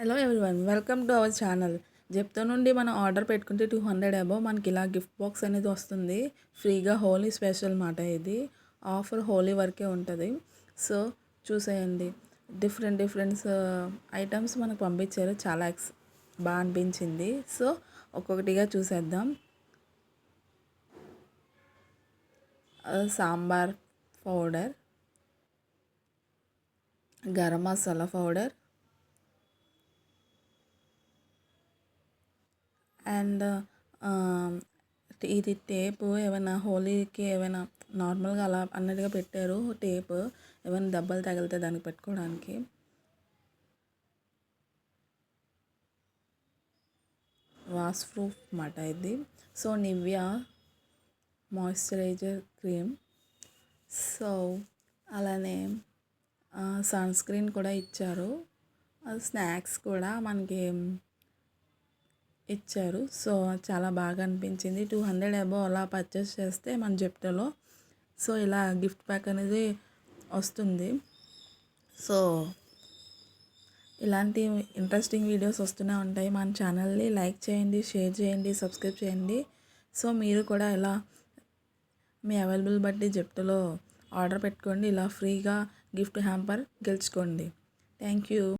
Hello everyone, welcome to our channel. Zepto నుండి మనం order పెట్టుకుంటే 200 అబోవ్ మనకి ఇలా గిఫ్ట్ బాక్స్ అనేది వస్తుంది ఫ్రీగా. హోలీ స్పెషల్ మాట ఇది. ఆఫర్ హోలీ వరకే ఉంటుంది. సో చూసేయండి, డిఫరెంట్ ఐటమ్స్ మనకు పంపించారు. చాలా బాగా అనిపించింది. సో ఒక్కొక్కటిగా చూసేద్దాం. Sambar powder, garam masala powder and ఇది టేపు. ఏమైనా హోలీకి ఏమైనా నార్మల్గా అలా అన్నట్టుగా పెట్టారు. టేపు ఏమైనా దెబ్బలు తగిలితే దానికి పెట్టుకోవడానికి. వాష్ ప్రూఫ్ మాట ఇది. So Nivea moisturiser cream. So అలానే సన్ స్క్రీన్ కూడా ఇచ్చారు. స్నాక్స్ కూడా మనకి ఇచ్చారు. సో చాలా బాగా అనిపించింది. 200 అబోవ్ అలా పర్చేస్ చేస్తే మన జెప్టోలో సో ఇలా గిఫ్ట్ ప్యాక్ అనేది వస్తుంది. సో ఇలాంటి ఇంట్రెస్టింగ్ వీడియోస్ వస్తూనే ఉంటాయి. మన ఛానల్ని లైక్ చేయండి, షేర్ చేయండి, సబ్స్క్రైబ్ చేయండి. సో మీరు కూడా ఇలా మీ అవైలబుల్ బట్టి జెప్టోలో ఆర్డర్ పెట్టుకోండి. ఇలా ఫ్రీగా గిఫ్ట్ హ్యాంపర్ గెలుచుకోండి. Thank you.